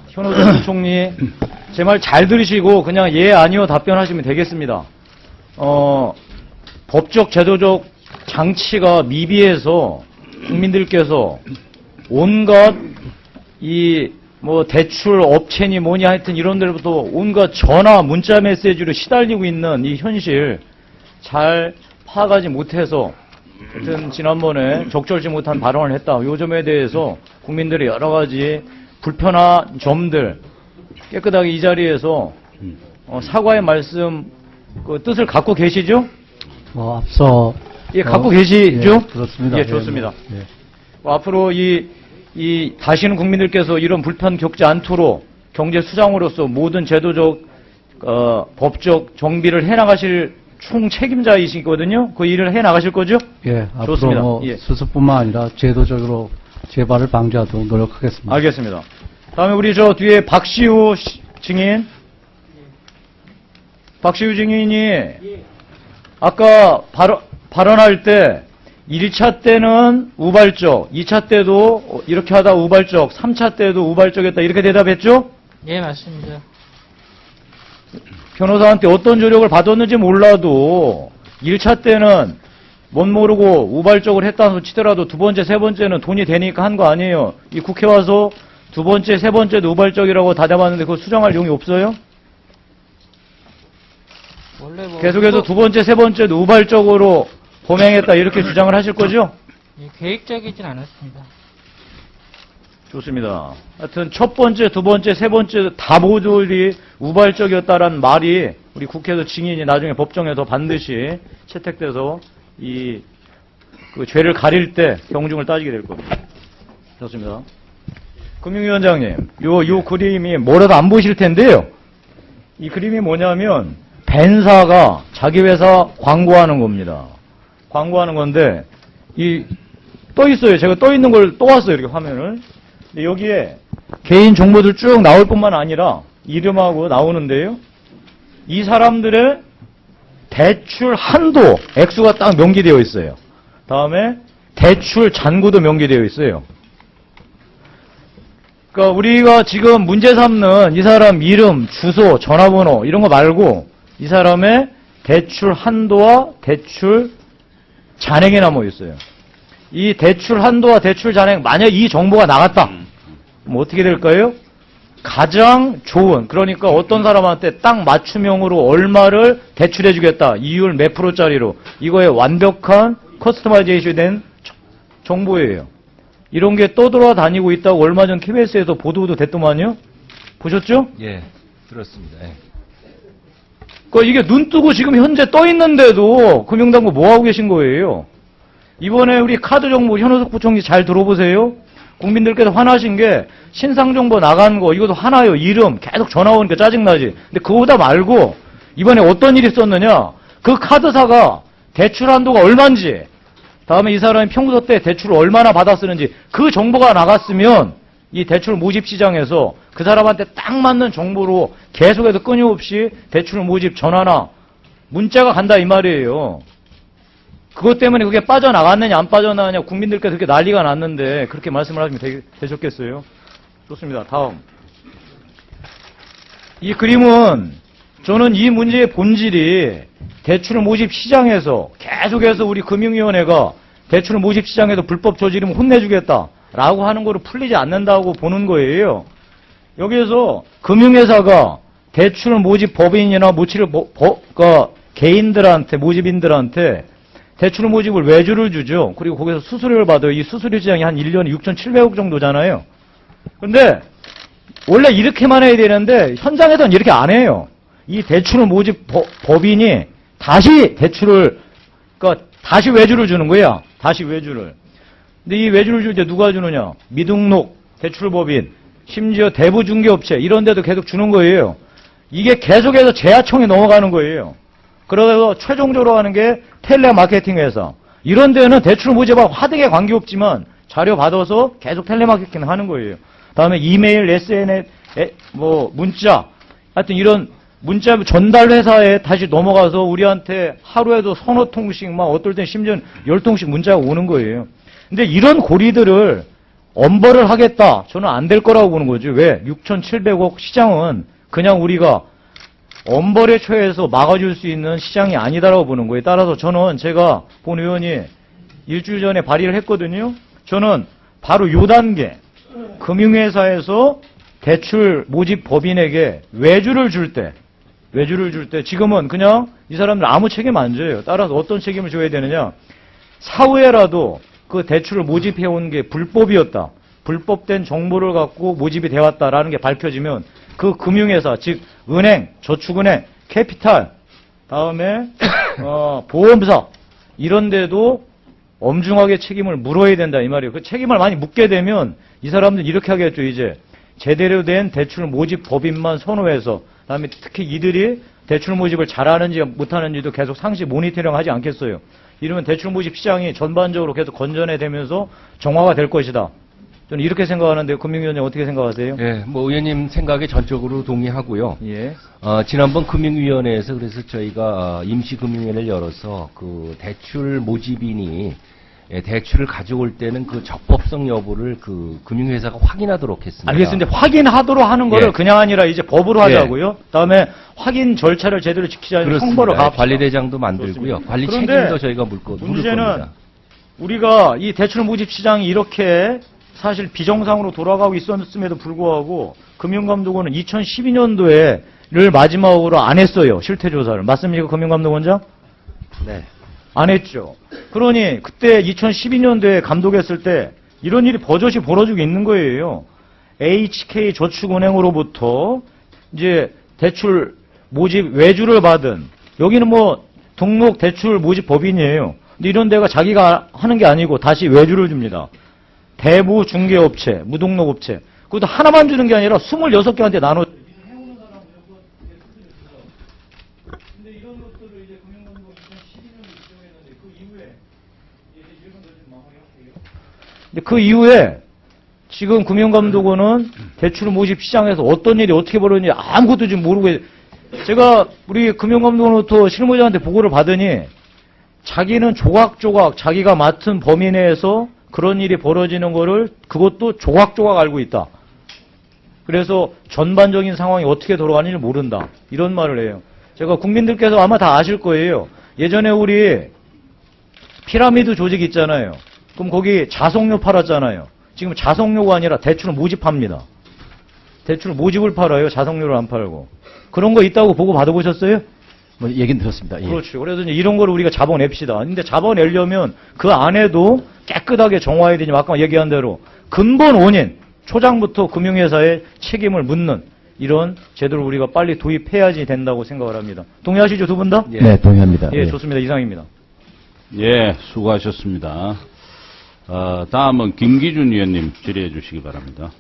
현호정 부총리, 제 말 잘 들으시고 그냥 예, 아니요 답변하시면 되겠습니다. 법적, 제도적 장치가 미비해서 국민들께서 온갖 대출 업체니 뭐니 하여튼 이런 데로부터 온갖 전화, 문자 메시지로 시달리고 있는 이 현실 잘 파악하지 못해서 하여튼 지난번에 적절치 못한 발언을 했다. 요 점에 대해서 국민들의 여러 가지 불편한 점들 깨끗하게 이 자리에서 사과의 말씀 그 뜻을 갖고 계시죠? 앞서 예, 갖고 계시죠? 예, 그렇습니다. 예, 좋습니다. 예. 앞으로 다시는 국민들께서 이런 불편 겪지 않도록 경제 수장으로서 모든 제도적, 법적 정비를 해나가실 총 책임자이시거든요. 그 일을 해나가실 거죠? 예, 좋습니다. 앞으로 예. 수습뿐만 아니라 제도적으로 재발을 방지하도록 노력하겠습니다. 알겠습니다. 다음에 우리 저 뒤에 박시우 증인. 박시우 증인이 아까 발언할 때 1차 때는 우발적, 2차 때도 이렇게 하다 우발적, 3차 때도 우발적이었다 이렇게 대답했죠? 예, 맞습니다. 변호사한테 어떤 조력을 받았는지 몰라도 1차 때는 못 모르고 우발적으로 했다고 치더라도 두 번째, 세 번째는 돈이 되니까 한 거 아니에요. 이 국회 와서 두 번째, 세 번째도 우발적이라고 다잡았는데 그거 수정할 용이 없어요? 원래 계속해서 두 번째, 세 번째도 우발적으로 범행했다 이렇게 주장을 하실 거죠? 예, 계획적이진 않았습니다. 좋습니다. 하여튼 첫 번째, 두 번째, 세 번째 다 모두들이 우발적이었다라는 말이 우리 국회에서 증인이 나중에 법정에서 반드시 채택돼서 그 죄를 가릴 때 경중을 따지게 될 겁니다. 좋습니다. 금융위원장님, 요 그림이 뭐라도 안 보실 텐데요. 이 그림이 뭐냐면 벤사가 자기 회사 광고하는 겁니다. 광고하는 건데 떠 있어요. 제가 떠 있는 걸 또 왔어요. 이렇게 화면을. 근데 여기에 개인 정보들 쭉 나올 뿐만 아니라 이름하고 나오는데요. 이 사람들의 대출 한도 액수가 딱 명기되어 있어요. 다음에 대출 잔고도 명기되어 있어요. 그러니까 우리가 지금 문제 삼는 이 사람 이름, 주소, 전화번호 이런 거 말고 이 사람의 대출 한도와 대출 잔액이 남아 있어요. 이 대출 한도와 대출 잔액 만약 이 정보가 나갔다. 그럼 어떻게 될까요? 가장 좋은, 그러니까 어떤 사람한테 딱 맞춤형으로 얼마를 대출해 주겠다. 이율 몇 프로짜리로. 이거에 완벽한 커스터마이제이션 된 정보예요. 이런 게 떠돌아다니고 있다고 얼마 전 KBS에서 보도도 됐더만요. 보셨죠? 예, 들었습니다. 예. 그러니까 이게 눈 뜨고 지금 현재 떠 있는데도 금융당국 뭐 하고 계신 거예요? 이번에 우리 카드 정보 현호석 부총리 잘 들어보세요. 국민들께서 화나신 게 신상정보 나간 거 이것도 하나요. 이름 계속 전화 오니까 짜증나지. 근데 그거보다 말고 이번에 어떤 일이 있었느냐. 그 카드사가 대출 한도가 얼마인지 다음에 이 사람이 평소 때 대출을 얼마나 받았었는지 그 정보가 나갔으면 이 대출 모집 시장에서 그 사람한테 딱 맞는 정보로 계속해서 끊임없이 대출 모집 전화나 문자가 간다 이 말이에요. 그것 때문에 그게 빠져나갔느냐 안 빠져나가느냐 국민들께서 그렇게 난리가 났는데 그렇게 말씀을 하시면 되셨겠어요? 좋습니다. 다음. 이 그림은 저는 이 문제의 본질이 대출 모집 시장에서 계속해서 우리 금융위원회가 대출 모집 시장에서 불법 저지르면 혼내주겠다라고 하는 거로 풀리지 않는다고 보는 거예요. 여기에서 금융회사가 대출 모집 법인이나 개인들한테 모집인들한테 대출 모집을 외주를 주죠. 그리고 거기서 수수료를 받아요. 이 수수료 시장이 한 1년에 6,700억 정도잖아요. 근데 원래 이렇게만 해야 되는데 현장에서는 이렇게 안 해요. 이 대출 모집 법인이 다시 다시 외주를 주는 거야. 다시 외주를. 근데 이 외주를 줄 때 누가 주느냐? 미등록 대출법인, 심지어 대부중개업체 이런 데도 계속 주는 거예요. 이게 계속해서 재하청에 넘어가는 거예요. 그래서 최종적으로 하는 게 텔레마케팅 회사. 이런 데는 대출 모집하고 하등에 관계없지만 자료 받아서 계속 텔레마케팅 하는 거예요. 다음에 이메일, SNS, 문자. 하여튼 이런 문자 전달 회사에 다시 넘어가서 우리한테 하루에도 서너 통씩 어떨 땐 심지어 10통씩 문자가 오는 거예요. 근데 이런 고리들을 엄벌을 하겠다. 저는 안 될 거라고 보는 거죠. 왜? 6,700억 시장은 그냥 우리가 엄벌에 처해서 막아줄 수 있는 시장이 아니다라고 보는 거예요. 따라서 저는 제가 본 의원이 일주일 전에 발의를 했거든요. 저는 바로 요 단계 금융회사에서 대출 모집 법인에게 외주를 줄 때 지금은 그냥 이 사람들 아무 책임 안 져요. 따라서 어떤 책임을 져야 되느냐. 사후에라도 그 대출을 모집해온 게 불법이었다. 불법된 정보를 갖고 모집이 되었다라는 게 밝혀지면 그 금융회사, 즉 은행, 저축은행, 캐피탈, 다음에 보험사 이런 데도 엄중하게 책임을 물어야 된다 이 말이에요. 그 책임을 많이 묻게 되면 이 사람들 이렇게 하겠죠. 이제 제대로 된 대출 모집 법인만 선호해서 그다음에 특히 이들이 대출 모집을 잘하는지 못하는지도 계속 상시 모니터링 하지 않겠어요. 이러면 대출 모집 시장이 전반적으로 계속 건전해되면서 정화가 될 것이다. 저는 이렇게 생각하는데 금융위원님 어떻게 생각하세요? 예, 뭐 의원님 생각에 전적으로 동의하고요. 예. 지난번 금융위원회에서 그래서 저희가 임시금융위원회를 열어서 그 대출 모집인이 대출을 가져올 때는 그 적법성 여부를 그 금융회사가 확인하도록 했습니다. 알겠습니다. 확인하도록 하는 거를 예. 그냥 아니라 이제 법으로 하자고요. 다음에 확인 절차를 제대로 지키지 않으면 그렇습니다. 형벌을 가합시다. 관리대장도 만들고요. 좋습니다. 관리 그런데 책임도 저희가 물을 문제는 겁니다. 우리가 이 대출 모집 시장이 이렇게 사실 비정상으로 돌아가고 있었음에도 불구하고 금융감독원은 2012년도에를 마지막으로 안 했어요. 실태조사를. 맞습니까? 금융감독원장? 네. 안 했죠. 그러니 그때 2012년도에 감독했을 때 이런 일이 버젓이 벌어지고 있는 거예요. HK저축은행으로부터 이제 대출 모집 외주를 받은 여기는 뭐 등록 대출 모집 법인이에요. 근데 이런 데가 자기가 하는 게 아니고 다시 외주를 줍니다. 대부 중개업체, 무등록업체. 그것도 하나만 주는 게 아니라 26개한테 나눠. 근데 이런 것들을 이제 금융감독원이 2012년도에 지정했는데 그 이후에 이제 이런 것을 마무리할게요. 근데 그 이후에 지금 금융감독원은 대출 모집 시장에서 어떤 일이 어떻게 벌어지는지 아무것도 지금 모르고 제가 우리 금융감독원부터 실무자한테 보고를 받으니 자기는 조각조각 자기가 맡은 범위 내에서 그런 일이 벌어지는 거를 그것도 조각조각 알고 있다. 그래서 전반적인 상황이 어떻게 돌아가는지 모른다. 이런 말을 해요. 제가 국민들께서 아마 다 아실 거예요. 예전에 우리 피라미드 조직 있잖아요. 그럼 거기 자석료 팔았잖아요. 지금 자석료가 아니라 대출 모집합니다. 대출 모집을 팔아요. 자석료를 안 팔고. 그런 거 있다고 보고 받아보셨어요? 뭐 얘기는 들었습니다. 예. 그렇죠. 그래서 이제 이런 거를 우리가 잡아냅시다. 근데 잡아내려면 그 안에도 깨끗하게 정화해야 되지. 아까 얘기한 대로 근본 원인, 초장부터 금융회사에 책임을 묻는 이런 제도를 우리가 빨리 도입해야지 된다고 생각을 합니다. 동의하시죠, 두 분 다? 예. 네, 동의합니다. 예, 좋습니다. 이상입니다. 예, 수고하셨습니다. 다음은 김기준 위원님 질의해 주시기 바랍니다.